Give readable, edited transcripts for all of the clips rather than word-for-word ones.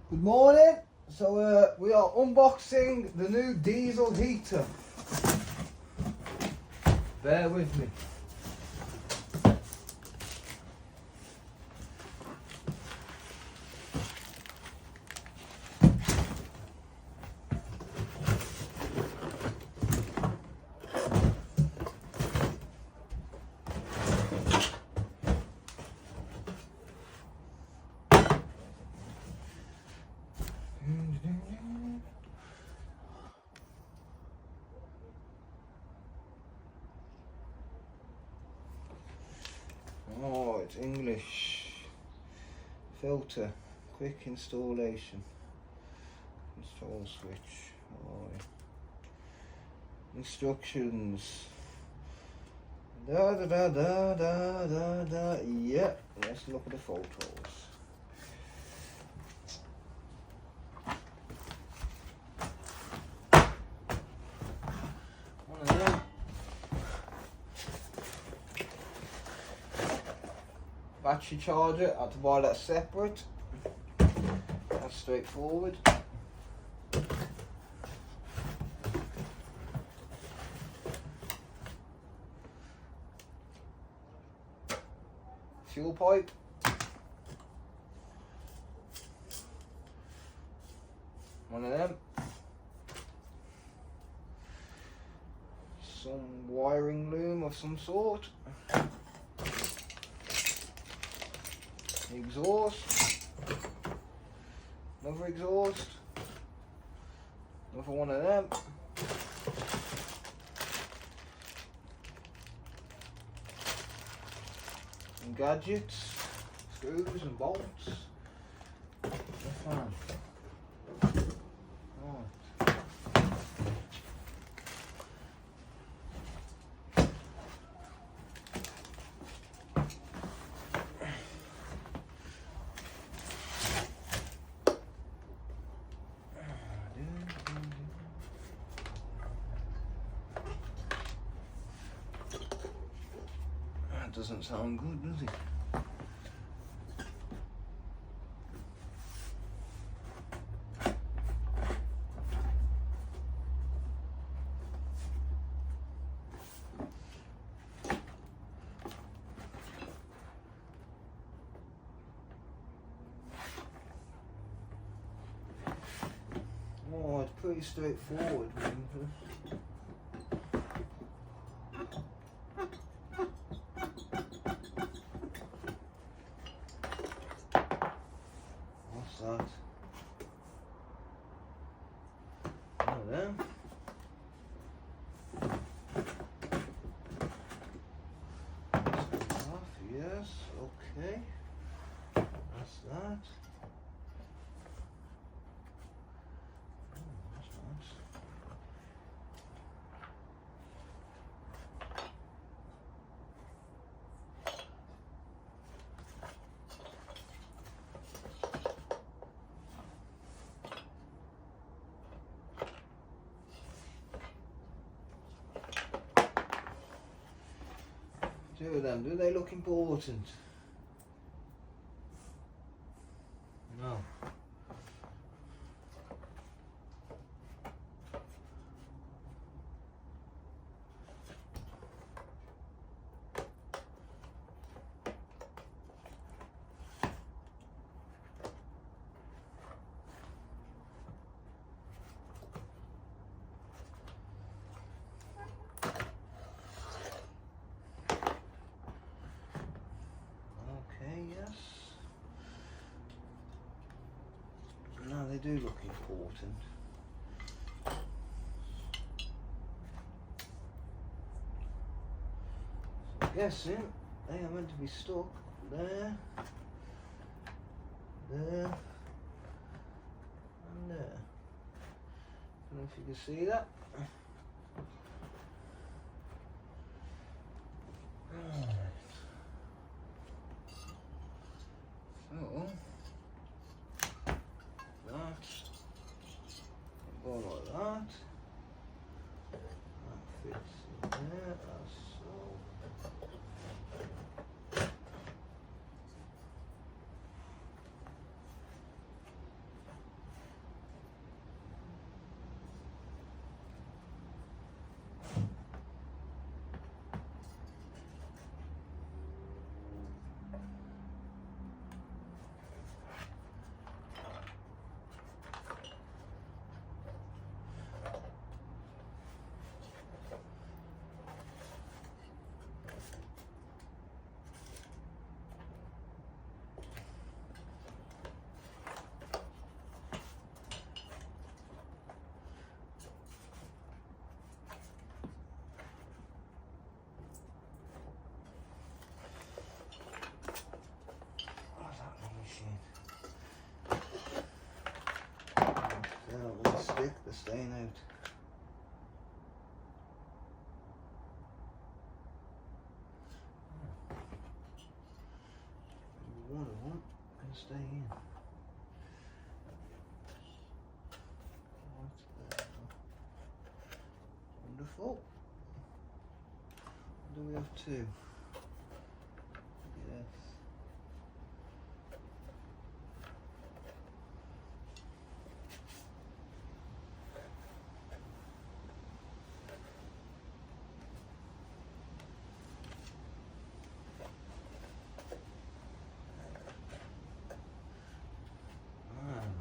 Good morning. So we are unboxing the new diesel heater. Bear with me. Oh, it's English. Filter. Quick installation. Install switch. Oh, yeah. Instructions. Da da da da da da da. Yeah. Let's look at the photos. One of them. Battery charger. I had to buy that separate. That's straightforward. Fuel pipe. One of them. Some wiring loom of some sort. Exhaust. Another exhaust. Another one of them. And gadgets, screws and bolts. The fan. Right. That doesn't sound good, does it? Oh, it's pretty straightforward. What's that? One of them. That's off, yes, okay. That's that. That's nice. Two of them, do they look important? No. Okay, yes. No, they do look important. So I'm guessing they are meant to be stuck there, there, and there. I don't know if you can see that. Right. So that go like that. That fits in there as so. stick, they're staying out. One of them can stay in. Wonderful. Do we have two? Yes.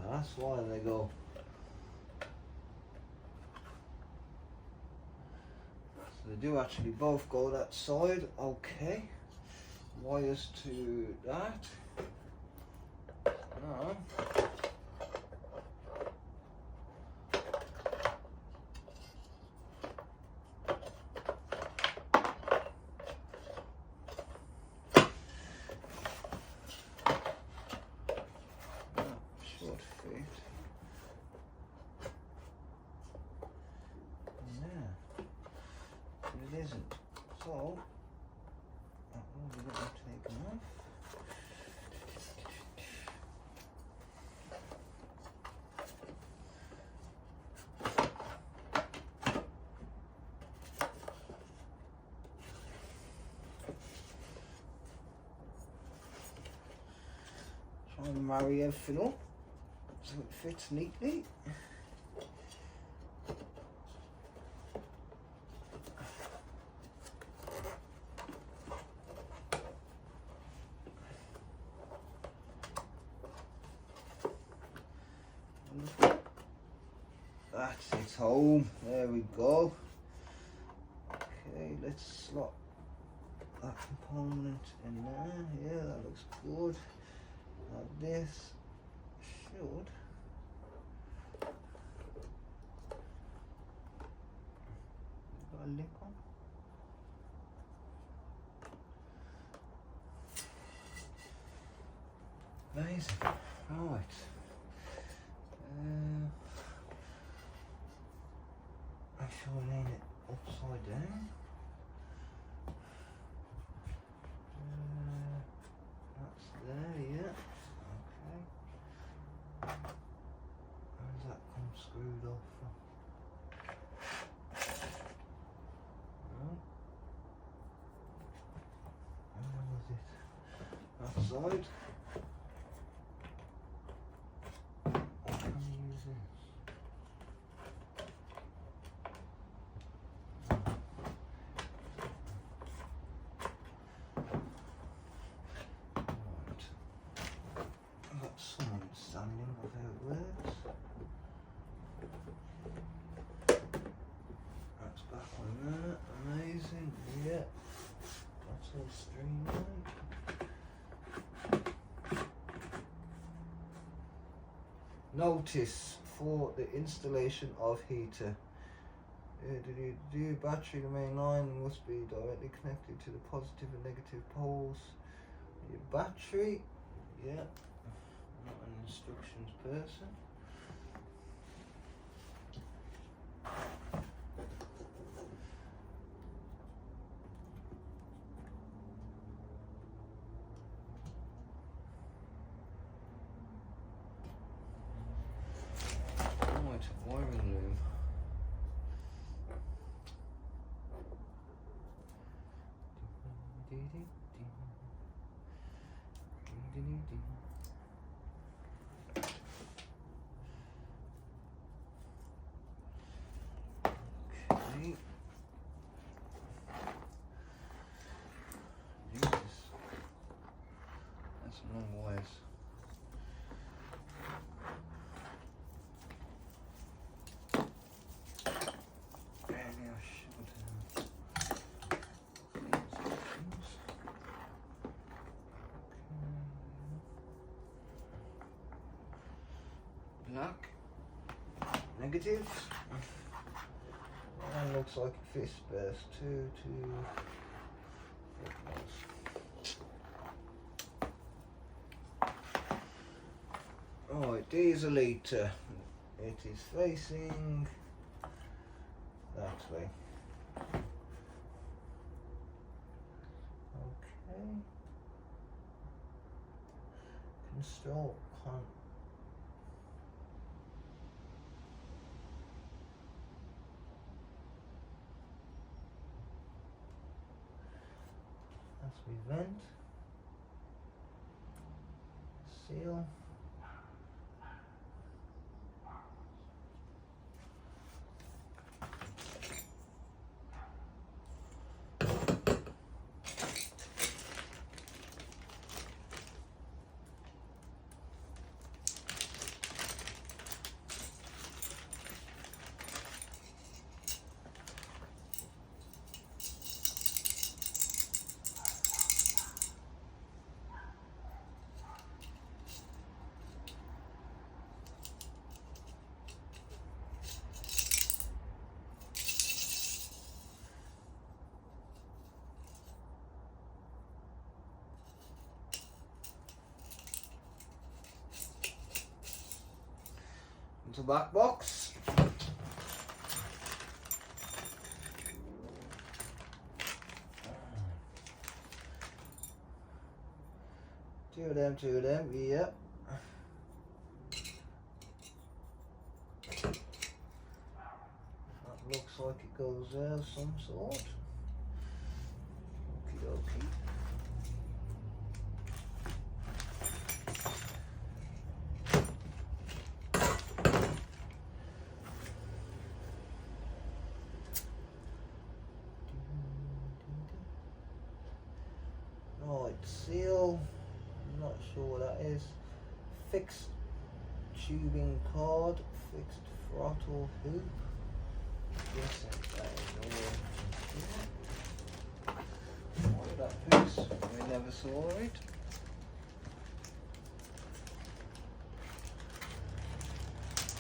That's why they go. So they do actually both go that side. Okay. Wires to that. Now. Short feet. It isn't. So, that will be taken off. Try and marry everything up so it fits neatly. That's it, home. There we go. Okay, let's slot that component in there. Yeah, that looks good. Now this should got a lip on. Amazing. Right. I shall lean it upside down. That's there, yeah. Okay. Where's that come screwed off from? No. Where was it? That side. What can we use this? Understanding of how it works. That's back on there. Amazing. Yeah. That's all streamlined. Notice for the installation of heater. Battery, the main line must be directly connected to the positive and negative poles. Your battery, yeah. Not an instructions person. Right, wiring loom. Okay. Jesus. That's some long wires. Black, negative. That looks like a fist burst. 2, 4. Right, diesel heater. it is facing that way. Okay. Can still can't. As we vent, seal. Into back box. Two of them, yep. That looks like it goes there of some sort. Okie dokie. Right, seal. I'm not sure what that is. Fixed tubing cord, fixed throttle hoop. Yes, that is all. What that piece? We never saw it.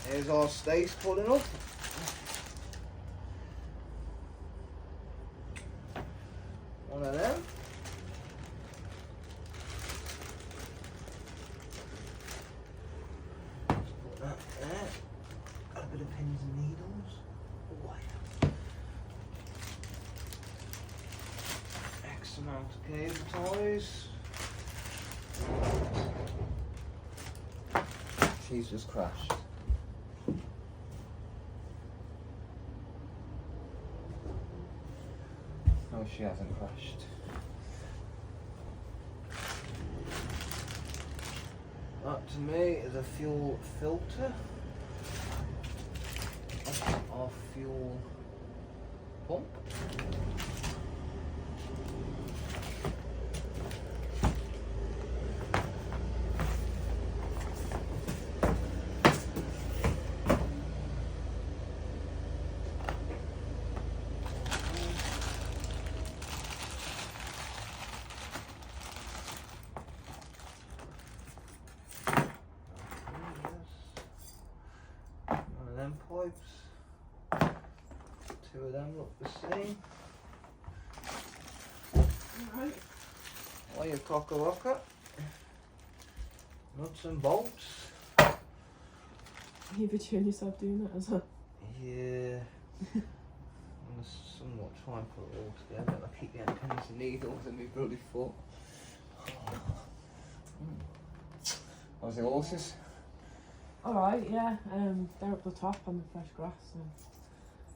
Here's our stays pulling up. One of them. Of pins and needles. Wow. X amount of cable ties. She's just crashed. No, she hasn't crashed. That to me is a fuel filter. Our fuel pump. One of them pipes. Two of them look the same. Alright. Why you cock a rocker? Nuts and bolts. You've been showing yourself doing that as well. Yeah. I'm somewhat trying to put it all together. I keep getting pins and needles in my bloody foot. How's the horses? Alright, yeah. They're up the top on the fresh grass, so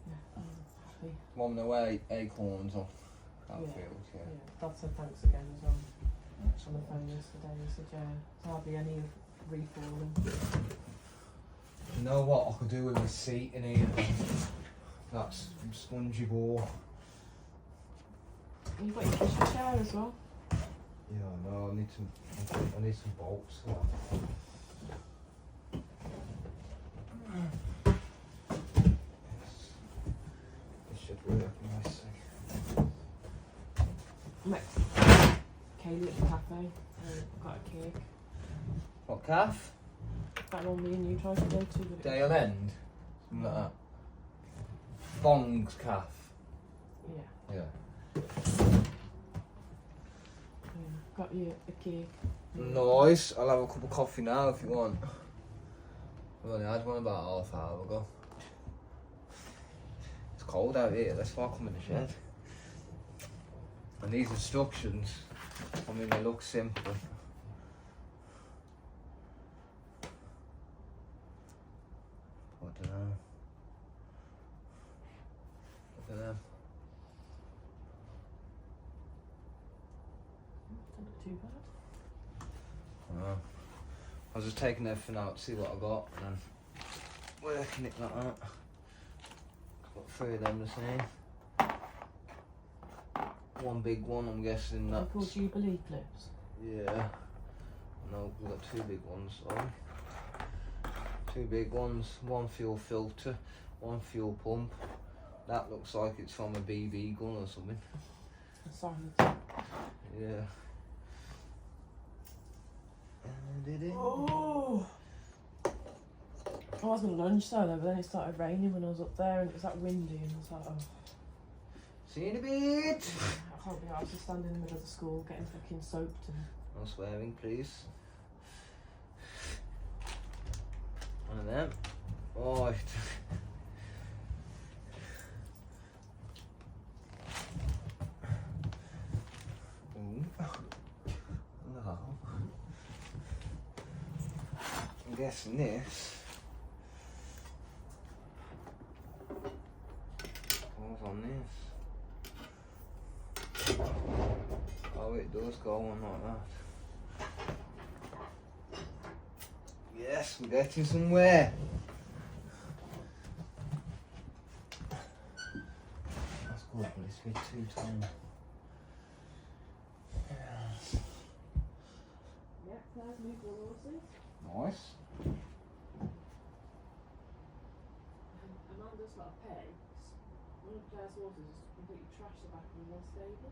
yeah, I'm happy. One away acorns off that Yeah. field, yeah. Dad said thanks again as well. On the phone yesterday, he said yeah, there's hardly any refalling. You know what I could do with my seat in here? That's spongy ball. You've got your kitchen chair as well. Yeah, I know. I need some bolts for that. This should work nicely. Met Kaylee at the cafe. Got a cake. What calf? That one me and you tried to go to. But Dale End? Something like that. Bong's calf. yeah. Yeah. Got you a cake. Nice. I'll have a cup of coffee now if you want. I've only had one about half hour ago. It's cold out here, that's why I come in the shed. And these instructions, I mean, they look simple. I don't know. Look at them. Don't look too bad. I was just taking everything out to see what I got and then working it like that. Got 3 of them the same. One big one, I'm guessing They're that's... called Jubilee clips. Yeah. No, we've got 2 big ones, sorry. 2 big ones, one fuel filter, one fuel pump. That looks like it's from a BB gun or something. Sorry. Yeah. Did it? Oh! I was going to lunch though, but then it started raining when I was up there and it was that windy and I was like, oh. See you in a bit! I can't be arsed to stand in the middle of the school getting fucking soaked and... No swearing, please. One of them. Right. Ooh. No. I'm guessing this. What's on this? Oh, it does go on like that. Yes, we're getting somewhere. That's good, but it's a bit too tiny. Yep, there's new horses. Nice. Amanda's got a peg. One of Claire's horses has completely trashed the back of the stable.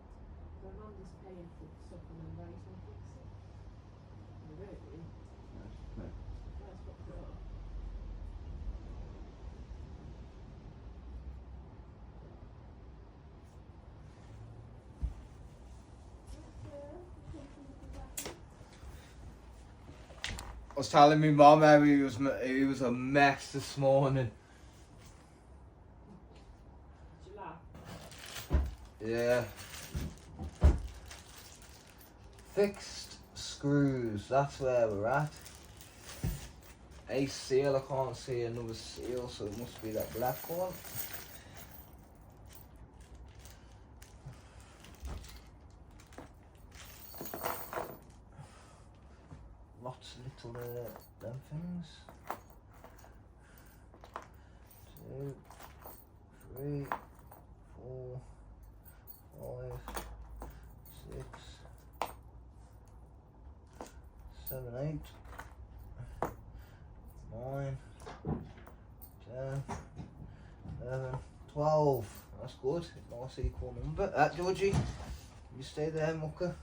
So Amanda's paying for stuff and then Ray's going to fix it. And really, Claire's got it up. I was telling me mum how he was a mess this morning. Did you laugh? Yeah. Fixed screws, that's where we're at. A seal, I can't see another seal, so it must be that black one. Lots of little them things. 2, 3, 4, 5, 6, 7, 8, 9, 10, 11, 12. That's good. Nice equal number. Georgie, you stay there, mucker.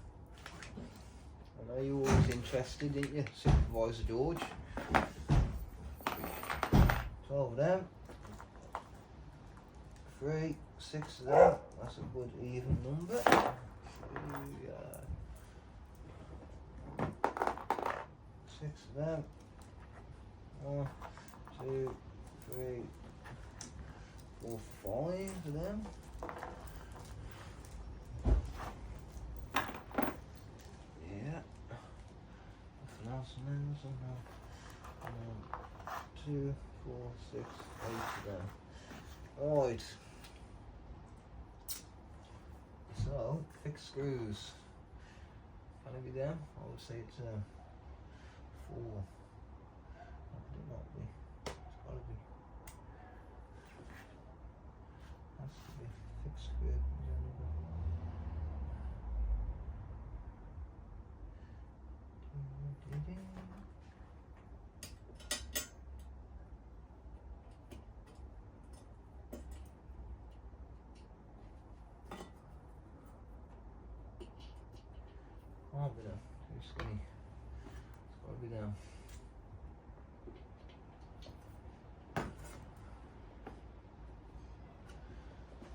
I know you were always interested, didn't you, Supervisor George? 12 of them. 3, 6 of them. That's a good even number. 6 of them. 1, 2, 3, 4, 5 of them. Yeah. Nothing else in there, so no. 2, 4, 6, 8 of them. Right. So, fixed screws. Can it be them? I would say it's 4. How could it not be? It's gotta be. Has to be fixed screw. Can't be them. Too skinny. It's gotta be them.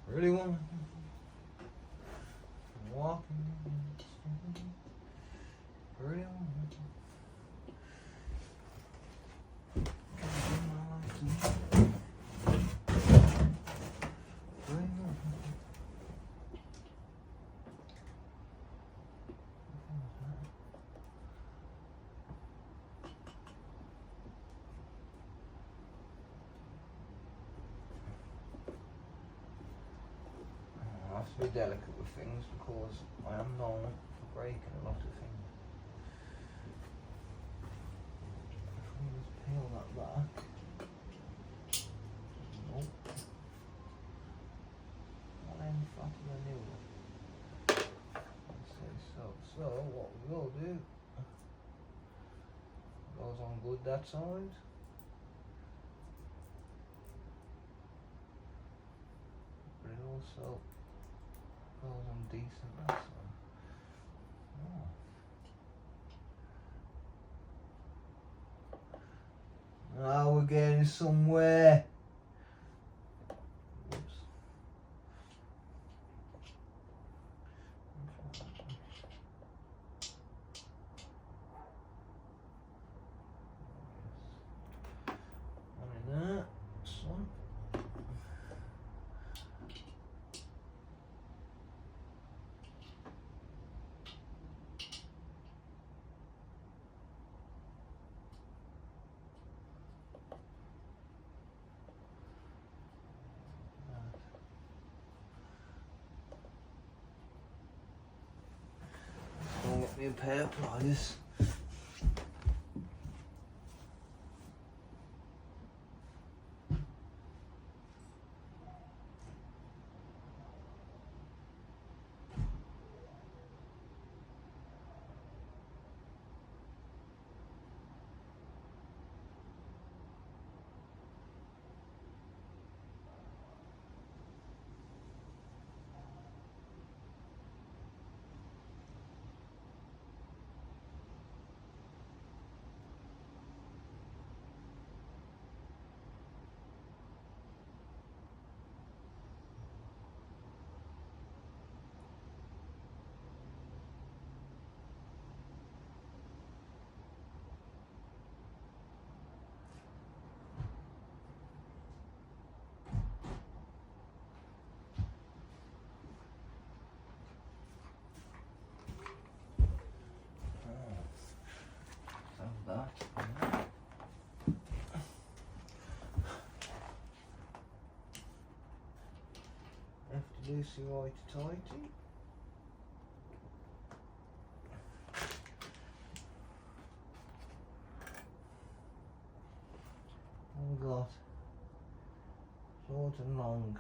Really want walking. Really want. be delicate with things because I am known for breaking a lot of things. If we just peel that back. Nope. Not any fatter than the other. Let's say so. So what we will do goes on good that side. But it also goes on decent that side. Oh. Now we're getting somewhere. Whoops. One in there, son. Go and get me a pair of pliers. That. Have to do some right tighty. What we got? Short and long.